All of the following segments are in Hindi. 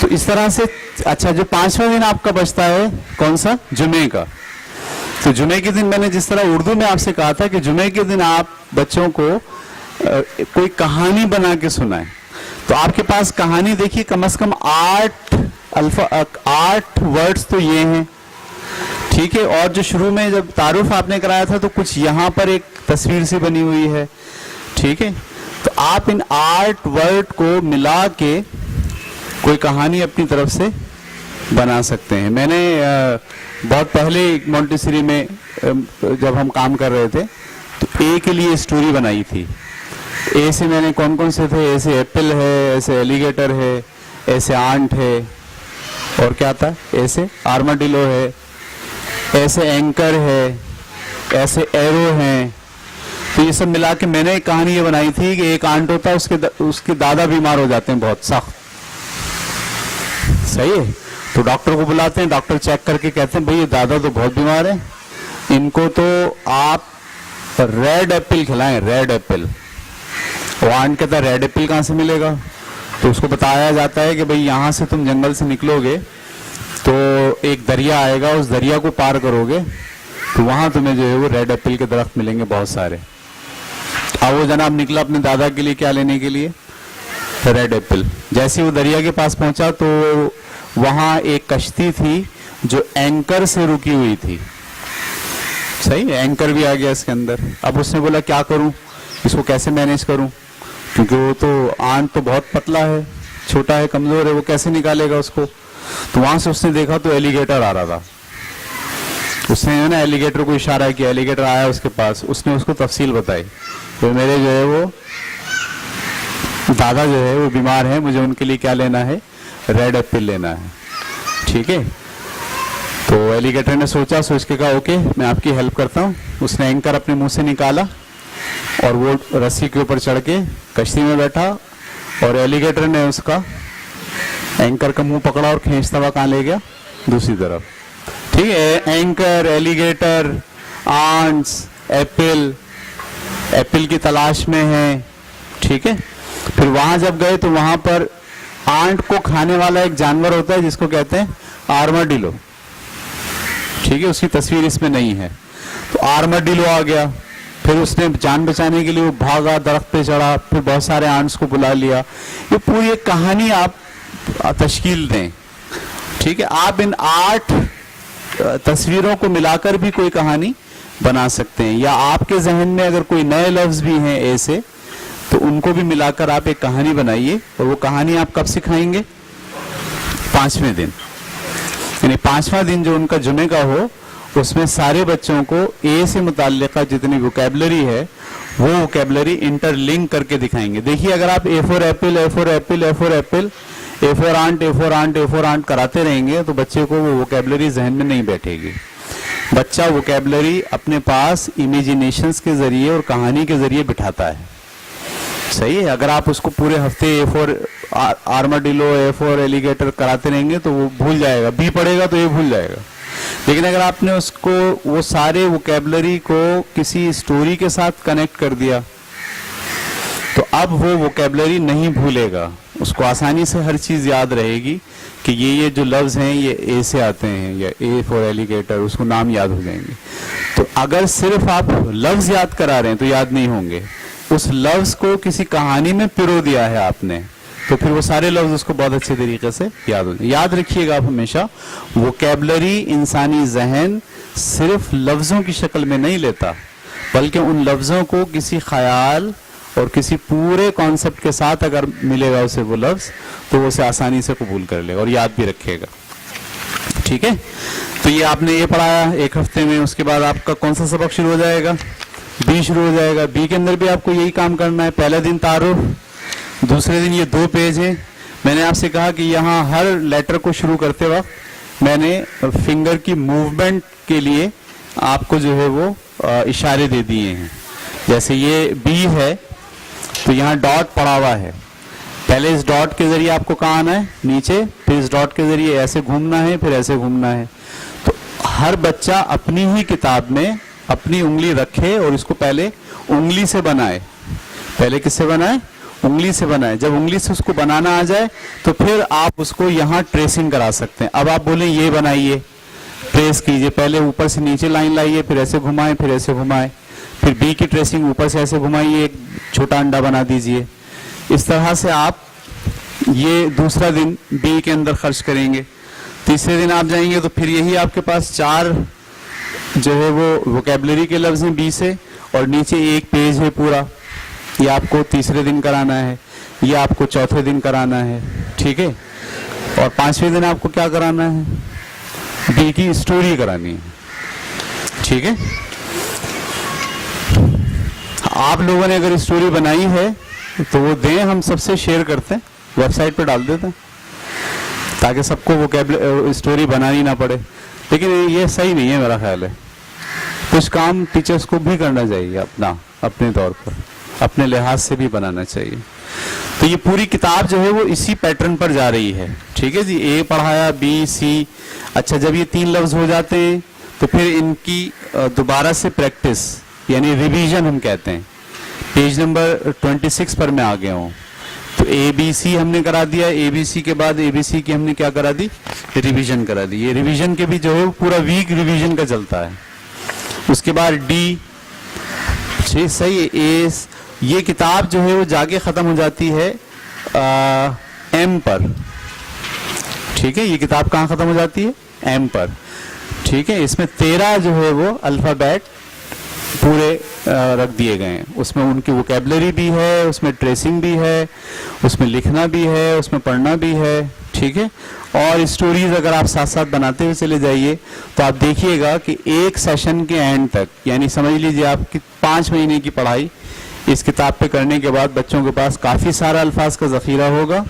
तो इस तरह से। अच्छा, जो 5वां दिन आपका बचता है कौन सा? जुमे का। तो जुमे के दिन मैंने जिस तरह उर्दू में आपसे कहा था कि जुमे के दिन आप बच्चों को कोई कहानी बना के सुनाएं। तो आपके पास कहानी देखिए कम से कम 8 वर्ड्स तो ये हैं, ठीक है। और जो शुरू में जब तारुफ आपने कराया था तो कुछ यहाँ पर एक तस्वीर सी बनी हुई है, ठीक है। तो आप इन 8 वर्ड को मिला के कोई कहानी अपनी तरफ से बना सकते हैं। मैंने बहुत पहले मोंटेसरी में जब हम काम कर रहे थे तो ए के लिए स्टोरी बनाई थी। ए से मैंने कौन कौन से थे, ऐसे एप्पल है, ऐसे एलिगेटर है, ऐसे आंट है, और क्या था, ऐसे आर्माडिलो है, ऐसे एंकर है, ऐसे एरो हैं। तो ये सब मिला के मैंने एक कहानी ये बनाई थी कि एक आंट होता है, उसके दादा बीमार हो जाते हैं बहुत सख्त, सही है। तो डॉक्टर को बुलाते हैं, डॉक्टर चेक करके कहते हैं भाई ये दादा तो बहुत बीमार है, इनको तो आप रेड एप्पल खिलाएं, रेड एप्पल। वो आंट कहता है रेड एप्पल कहाँ से मिलेगा? तो उसको बताया जाता है कि भाई यहाँ से तुम जंगल से निकलोगे तो एक दरिया आएगा, उस दरिया को पार करोगे तो वहां तुम्हें जो है वो रेड एप्पल के दरख्त मिलेंगे बहुत सारे। अब वो जनाब निकला अपने दादा के लिए क्या लेने के लिए? Red Apple. जैसे वो दरिया के पास पहुंचा तो वहां एक कश्ती थी जो एंकर से रुकी हुई थी, सही है, एंकर भी आ गया इसके अंदर। अब उसने बोला क्या करूं, इसको कैसे मैनेज करूं, क्योंकि वो तो आंट तो बहुत पतला है, छोटा है, कमजोर है, वो कैसे निकालेगा उसको। तो वहां से उसने देखा तो एलिगेटर आ रहा था। उसने ना एलिगेटर को इशारा किया, एलिगेटर आया उसके पास, उसने उसको तफसील बताई तो मेरे जो है वो दादा जो है वो बीमार है, मुझे उनके लिए क्या लेना है, रेड एप्पल लेना है, ठीक है। तो एलिगेटर ने सोच के कहा ओके मैं आपकी हेल्प करता हूँ। उसने एंकर अपने मुंह से निकाला और वो रस्सी के ऊपर चढ़ के कश्ती में बैठा और एलिगेटर ने उसका एंकर का मुंह पकड़ा और खींचता हुआ कहाँ ले गया, दूसरी तरफ, ठीक है। Anchor, alligator, ants, apple, apple की तलाश में है, ठीक है। फिर वहां जब गए तो वहां पर आंट को खाने वाला एक जानवर होता है जिसको कहते हैं आर्माडिलो, ठीक है। उसकी तस्वीर इसमें नहीं है। तो आर्माडिलो आ गया, फिर उसने जान बचाने के लिए वो भागा, दरख्त पे चढ़ा, फिर बहुत सारे आंट्स को बुला लिया। ये पूरी एक कहानी आप तश्कील दें, ठीक है। आप इन 8 तस्वीरों को मिलाकर भी कोई कहानी बना सकते हैं, या आपके जहन में अगर कोई नए लफ्ज भी हैं ऐसे तो उनको भी मिलाकर आप एक कहानी बनाइए। और वो कहानी आप कब सिखाएंगे? 5वें दिन, यानी 5वां दिन जो उनका जुमे का हो उसमें सारे बच्चों को ए से मुताल्लिका जितनी वोकैबुलरी है वो वोकैबुलरी इंटरलिंक करके दिखाएंगे। देखिए अगर आप A for apple, A for apple, A for apple, A for ant, A for ant, A for ant कराते रहेंगे तो बच्चे को वो वोकैबुलरी जहन में नहीं बैठेगी। बच्चा वोकैबुलरी अपने पास इमेजिनेशंस के जरिए और कहानी के जरिए बिठाता है, सही है। अगर आप उसको पूरे हफ्ते A for armadillo, A for alligator कराते रहेंगे तो वो भूल जाएगा, बी पढ़ेगा तो ये भूल जाएगा। लेकिन अगर आपने उसको वो सारे वोकैबुलरी को किसी स्टोरी के साथ कनेक्ट कर दिया तो अब वो वोकैबुलरी नहीं भूलेगा, उसको आसानी से हर चीज याद रहेगी कि ये जो लफ्ज हैं ये ए से आते हैं, या ए फॉर एलिगेटर, उसको नाम याद हो जाएंगे। तो अगर सिर्फ आप लफ्ज याद करा रहे हैं तो याद नहीं होंगे, उस लफ्ज को किसी कहानी में पिरो दिया है आपने तो फिर वो सारे लफ्ज उसको बहुत अच्छे तरीके से याद हो जाए। याद रखिएगा आप हमेशा, वोकैबुलरी इंसानी जहन सिर्फ लफ्जों की शक्ल में नहीं लेता बल्कि उन लफ्जों को किसी ख्याल और किसी पूरे कॉन्सेप्ट के साथ अगर मिलेगा उसे वो लफ्ज तो वो उसे आसानी से कबूल कर लेगा और याद भी रखेगा, ठीक है। तो ये आपने ये पढ़ाया एक हफ्ते में, उसके बाद आपका कौन सा सबक शुरू हो जाएगा? बी शुरू हो जाएगा। बी के अंदर भी आपको यही काम करना है। पहले दिन तारुफ, दूसरे दिन ये 2 पेज हैं। मैंने आपसे कहा कि यहाँ हर लेटर को शुरू करते वक्त मैंने फिंगर की मूवमेंट के लिए आपको जो है वो इशारे दे दिए हैं। जैसे ये बी है तो यहाँ डॉट पड़ा हुआ है, पहले इस डॉट के जरिए आपको कहाँ आना है? नीचे, फिर इस डॉट के जरिए ऐसे घूमना है, फिर ऐसे घूमना है। तो हर बच्चा अपनी ही किताब में अपनी उंगली रखे और इसको पहले उंगली से बनाए। पहले किससे बनाए? उंगली से बनाए, जब उंगली से उसको बनाना आ जाए तो फिर आप उसको यहाँ ट्रेसिंग करा सकते हैं। अब आप बोले ये बनाइए, ट्रेस कीजिए, पहले ऊपर से नीचे लाइन लाइए, फिर ऐसे घुमाएं, फिर ऐसे घुमाएं, फिर बी की ट्रेसिंग ऊपर से ऐसे घुमाइए, एक छोटा अंडा बना दीजिए। इस तरह से आप ये दूसरा दिन बी के अंदर खर्च करेंगे। तीसरे दिन आप जाएंगे तो फिर यही आपके पास 4 जो है वो वोकेबलरी के लफ्ज हैं बी से, और नीचे एक पेज है पूरा, ये आपको तीसरे दिन कराना है, ये आपको चौथे दिन कराना है, ठीक है। और 5वें दिन आपको क्या कराना है, बी की स्टोरी करानी है, ठीक है। आप लोगों ने अगर स्टोरी बनाई है तो वो दें, हम सबसे शेयर करते हैं, वेबसाइट पे डाल देते हैं, ताकि सबको वो स्टोरी बनानी ना पड़े। लेकिन ये सही नहीं है मेरा ख्याल है, कुछ काम टीचर्स को भी करना चाहिए अपने तौर पर, अपने लिहाज से भी बनाना चाहिए। तो ये पूरी किताब जो है वो इसी पैटर्न पर जा रही है, ठीक है जी। ए पढ़ाया, बी, सी। अच्छा, जब ये 3 लफ्ज हो जाते हैं तो फिर इनकी दोबारा से प्रैक्टिस यानी रिवीजन हम कहते हैं। पेज नंबर 26 पर मैं आ गया हूँ। तो ABC हमने करा दिया, ABC के बाद ABC की हमने क्या करा दी, रिवीजन करा दी। ये रिवीजन के भी जो है पूरा वीक रिवीजन का चलता है। उसके बाद D, सही है, A। ये किताब जो है वो जाके खत्म हो जाती है M पर, ठीक है। ये किताब कहाँ खत्म हो जाती है, M पर, ठीक है। इसमें 13 जो है वो अल्फाबेट पूरे रख दिए गए हैं। उसमें उनकी वोकेबलरी भी है, उसमें ट्रेसिंग भी है, उसमें लिखना भी है, उसमें पढ़ना भी है, ठीक है। और स्टोरीज अगर आप साथ साथ बनाते हुए चले जाइए तो आप देखिएगा कि एक सेशन के एंड तक, यानी समझ लीजिए आपकी 5 महीने की पढ़ाई इस किताब पे करने के बाद बच्चों के पास काफ़ी सारा अल्फाज का ज़ख़ीरा होगा।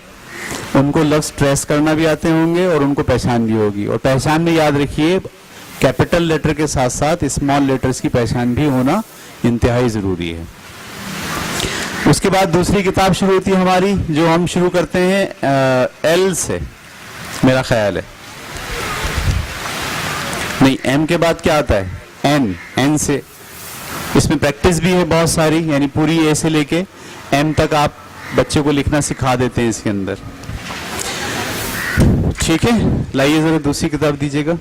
उनको लफ्ज़ ट्रेस करना भी आते होंगे और उनको पहचान भी होगी। और पहचान में याद रखिए, कैपिटल लेटर के साथ साथ स्मॉल लेटर्स की पहचान भी होना इंतहाई ज़रूरी है। उसके बाद दूसरी किताब शुरू होती है हमारी, जो हम शुरू करते हैं L से, मेरा ख्याल है। नहीं, M के बाद क्या आता है, N से। इसमें प्रैक्टिस भी है बहुत सारी, यानी पूरी A से लेके M तक आप बच्चे को लिखना सिखा देते हैं इसके अंदर, ठीक है। लाइए जरा दूसरी किताब दीजिएगा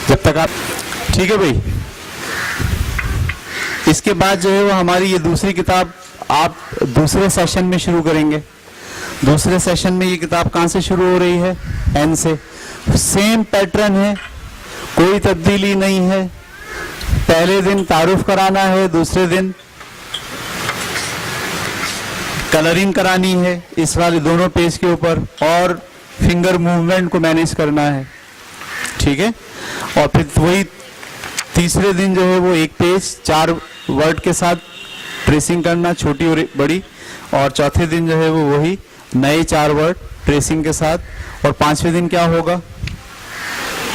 जब तक आप, ठीक है भाई। इसके बाद जो है वो हमारी ये दूसरी किताब आप दूसरे सेशन में शुरू करेंगे। दूसरे सेशन में ये किताब कहाँ से शुरू हो रही है, N से। सेम पैटर्न है, कोई तब्दीली नहीं है। पहले दिन तारुफ कराना है, दूसरे दिन कलरिंग करानी है इस वाले दोनों पेज के ऊपर, और फिंगर मूवमेंट को मैनेज करना है, ठीक है। और फिर वही तीसरे दिन जो है वो एक पेज 4 वर्ड के साथ ट्रेसिंग करना, छोटी और बड़ी। और चौथे दिन जो है वो वही नए 4 वर्ड ट्रेसिंग के साथ। और 5वें दिन क्या होगा,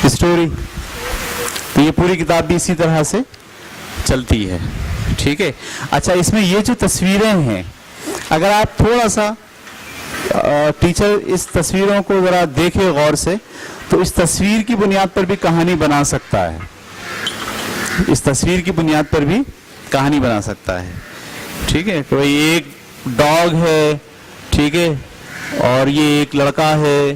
स्टोरी। तो ये पूरी किताब भी इसी तरह से चलती है, ठीक है। अच्छा, इसमें ये जो तस्वीरें हैं, अगर आप थोड़ा सा टीचर इस तस्वीरों को ज़रा देखे गौर से, तो इस तस्वीर की बुनियाद पर भी कहानी बना सकता है। इस तस्वीर की बुनियाद पर भी कहानी बना सकता है, ठीक है। कोई एक डॉग है, ठीक है, और ये एक लड़का है।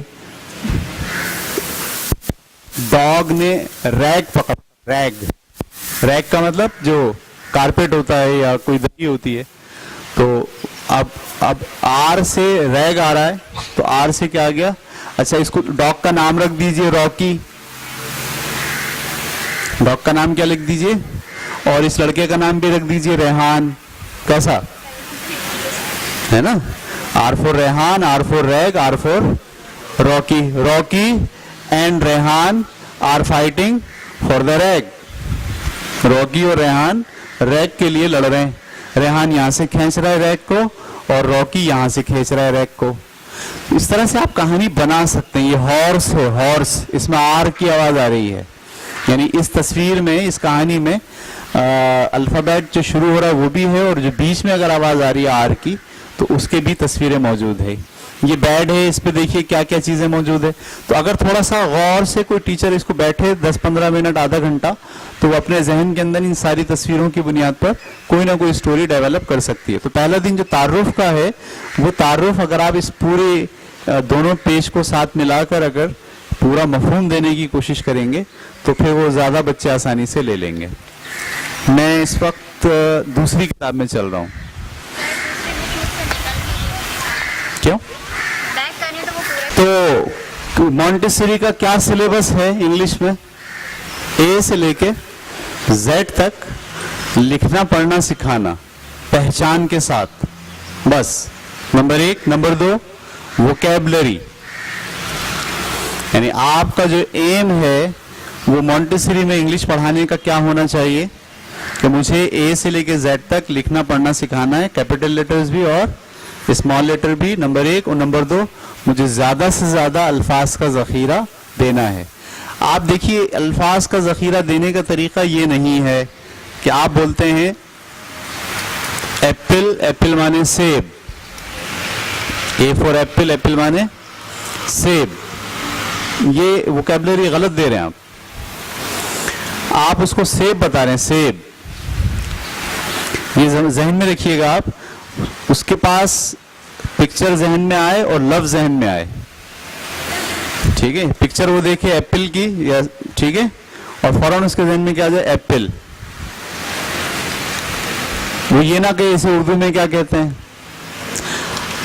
डॉग ने रैग पकड़, रैग का मतलब जो कारपेट होता है या कोई दही होती है। तो अब आर से रैग आ रहा है, तो आर से क्या आ गया, अच्छा इसको डॉग का नाम रख दीजिए रॉकी। डॉग का नाम क्या लिख दीजिए, और इस लड़के का नाम भी रख दीजिए रेहान। कैसा है ना, R for Rehan, R for rag, R for Rocky. Rocky and Rehan are fighting for the rag. Rocky और रेहान रैग के लिए लड़ रहे हैं। रेहान यहां से खींच रहा है रैग को, और रॉकी यहां से खींच रहा है रैग को। इस तरह से आप कहानी बना सकते हैं। ये हॉर्स है, हॉर्स, इसमें आर की आवाज आ रही है, यानी इस तस्वीर में, इस कहानी में अल्फाबेट जो शुरू हो रहा है वो भी है, और जो बीच में अगर आवाज आ रही है आर की, तो उसके भी तस्वीरें मौजूद है। ये बेड है, इस पे देखिए क्या क्या चीजें मौजूद है। तो अगर थोड़ा सा गौर से कोई टीचर इसको बैठे 10-15 मिनट, आधा घंटा, तो वो अपने जहन के अंदर इन सारी तस्वीरों की बुनियाद पर कोई ना कोई स्टोरी डेवलप कर सकती है। तो पहला दिन जो तारुफ का है, वो तारुफ अगर आप इस पूरे दोनों पेज को साथ मिलाकर अगर पूरा मफहूम देने की कोशिश करेंगे तो फिर वो ज्यादा बच्चे आसानी से ले लेंगे। मैं इस वक्त दूसरी किताब में चल रहा हूँ। क्यों? तो मॉन्टेसरी का क्या सिलेबस है इंग्लिश में? ए से लेके जेड तक लिखना पढ़ना सिखाना पहचान के साथ, बस। नंबर 1। नंबर 2 वोकैबुलरी, यानी आपका जो एम है वो मॉन्टेसरी में इंग्लिश पढ़ाने का क्या होना चाहिए कि मुझे ए से लेके जेड तक लिखना पढ़ना सिखाना है, कैपिटल लेटर्स भी और स्मॉल लेटर भी, नंबर 1। और नंबर 2 मुझे ज्यादा से ज्यादा अल्फाज का जखीरा देना है। आप देखिए, अल्फाज का जखीरा देने का तरीका ये नहीं है कि आप बोलते हैं एप्पल, एप्पल माने सेब, ए फॉर एप्पल, एप्पल माने सेब। ये वोकैबुलरी गलत दे रहे हैं आप उसको सेब बता रहे हैं, सेब। ये जहन में रखिएगा आप, उसके पास पिक्चर जहन में आए और लफ्ज जहन में आए, ठीक है। पिक्चर वो देखे एप्पल की, या ठीक है, और फौरन उसके जहन में क्या आ जाए, एप्पल। वो ये ना कहे इसे उर्दू में क्या कहते हैं।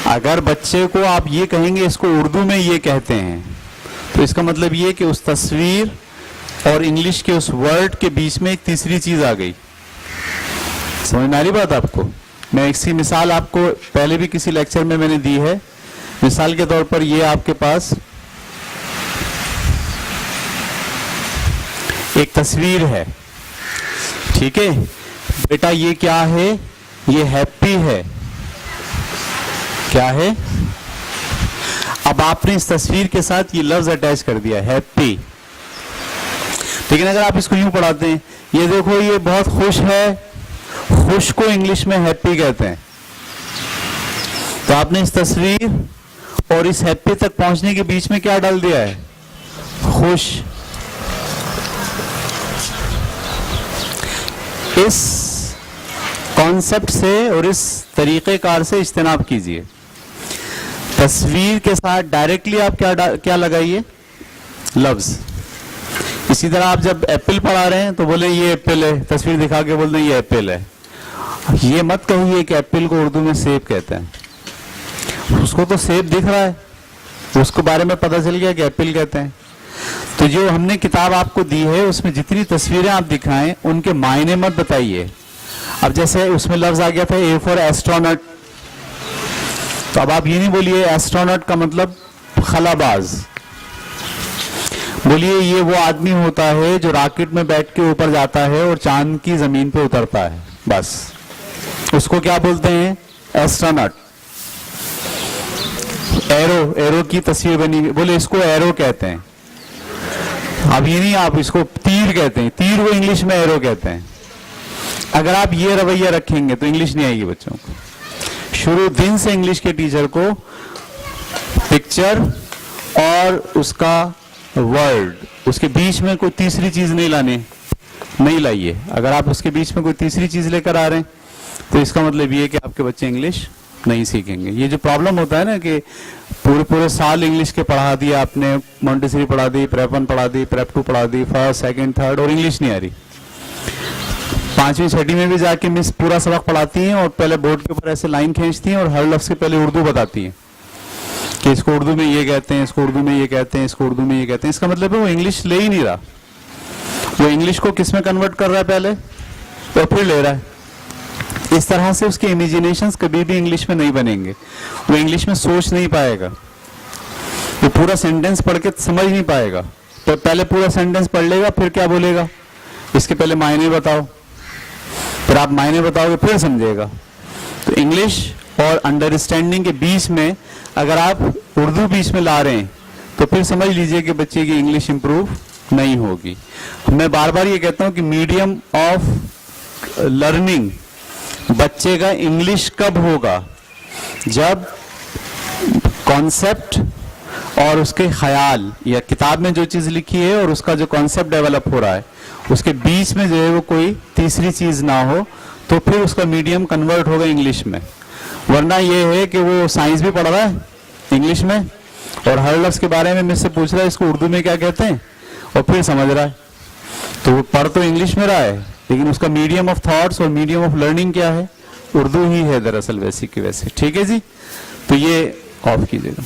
अगर बच्चे को आप ये कहेंगे इसको उर्दू में ये कहते हैं, तो इसका मतलब ये कि उस तस्वीर और इंग्लिश के उस वर्ड के बीच में एक तीसरी चीज आ गई। समझ में आ रही बात आपको? मैं इसकी मिसाल आपको पहले भी किसी लेक्चर में मैंने दी है। मिसाल के तौर पर ये आपके पास एक तस्वीर है, ठीक है बेटा, ये क्या है? ये हैप्पी है। क्या है? अब आपने इस तस्वीर के साथ ये लफ्ज अटैच कर दिया, हैप्पी। लेकिन अगर आप इसको यूं पढ़ाते हैं, ये देखो ये बहुत खुश है, खुश को इंग्लिश में हैप्पी कहते हैं, तो आपने इस तस्वीर और इस हैप्पी तक पहुंचने के बीच में क्या डाल दिया है? खुश। इस कॉन्सेप्ट से और इस तरीक़ेकार से इज्तिनाब कीजिए। तस्वीर के साथ डायरेक्टली आप क्या लगाइए? लफ्ज। इसी तरह आप जब एप्पल पढ़ा रहे हैं तो बोले ये एप्पल है, तस्वीर दिखा के बोल दें ये एप्पल है। ये मत कहिए कि एप्पल को उर्दू में सेब कहते हैं। उसको तो सेब दिख रहा है, उसको बारे में पता चल गया कि एप्पल कहते हैं। तो जो हमने किताब आपको दी है उसमें जितनी तस्वीरें आप दिखाएं उनके मायने मत बताइए। अब जैसे उसमें लफ्ज आ गया था ए फॉर एस्ट्रोनॉट, तो अब आप ये नहीं बोलिए एस्ट्रोनॉट का मतलब खलाबाज, बोलिए ये वो आदमी होता है जो रॉकेट में बैठ के ऊपर जाता है और चांद की जमीन पे उतरता है, बस उसको क्या बोलते हैं? एस्ट्रोनॉट। एरो, एरो की तस्वीर बनी, बोले इसको एरो कहते हैं। अब ये नहीं, आप इसको तीर कहते हैं, तीर वो इंग्लिश में एरो कहते हैं। अगर आप ये रवैया रखेंगे तो इंग्लिश नहीं आएगी बच्चों को। शुरू दिन से इंग्लिश के टीचर को पिक्चर और उसका वर्ड, उसके बीच में कोई तीसरी चीज नहीं लाइए। अगर आप उसके बीच में कोई तीसरी चीज लेकर आ रहे हैं तो इसका मतलब ये है कि आपके बच्चे इंग्लिश नहीं सीखेंगे। ये जो प्रॉब्लम होता है ना कि पूरे साल इंग्लिश के पढ़ा दिया आपने, मॉन्टेसरी पढ़ा दी, प्रेप 1 पढ़ा दी, प्रेप 2 पढ़ा दी, फर्स्ट सेकंड थर्ड, और इंग्लिश नहीं आ रही। 5वीं 6वीं में भी जाके मिस पूरा सबक पढ़ाती हैं और पहले बोर्ड के ऊपर ऐसे लाइन खींचती हैं और हर लफ्ज के पहले उर्दू बताती हैं कि इसको उर्दू में ये कहते हैं, इसको उर्दू में ये कहते हैं, इसको उर्दू में ये कहते हैं। इसका मतलब है वो इंग्लिश ले ही नहीं रहा, वो इंग्लिश को किस में कन्वर्ट कर रहा है पहले और फिर ले रहा है। इस तरह से उसके इमेजिनेशंस कभी भी इंग्लिश में नहीं बनेंगे, वो इंग्लिश में सोच नहीं पाएगा, वो पूरा सेंटेंस पढ़ के समझ नहीं पाएगा। तो पहले पूरा सेंटेंस पढ़ लेगा, फिर क्या बोलेगा, इसके पहले मायने बताओ, फिर आप मायने बताओगे, फिर समझेगा। तो इंग्लिश और अंडरस्टैंडिंग के बीच में अगर आप उर्दू बीच में ला रहे हैं तो फिर समझ लीजिए कि बच्चे की इंग्लिश इंप्रूव नहीं होगी। मैं बार बार ये कहता हूं कि मीडियम ऑफ लर्निंग बच्चे का इंग्लिश कब होगा? जब कॉन्सेप्ट और उसके ख्याल, या किताब में जो चीज लिखी है और उसका जो कॉन्सेप्ट डेवलप हो रहा है, उसके बीच में जो है वो कोई तीसरी चीज ना हो, तो फिर उसका मीडियम कन्वर्ट होगा इंग्लिश में। वरना ये है कि वो साइंस भी पढ़ रहा है इंग्लिश में और हर लफ्ज के बारे में मुझसे पूछ रहा है इसको उर्दू में क्या कहते हैं, और फिर समझ रहा है। तो वो पढ़ तो इंग्लिश में रहा है, लेकिन उसका मीडियम ऑफ थॉट्स और मीडियम ऑफ लर्निंग क्या है, उर्दू ही है दरअसल, वैसी की वैसे। ठीक है जी, तो ये ऑफ कीजिएगा।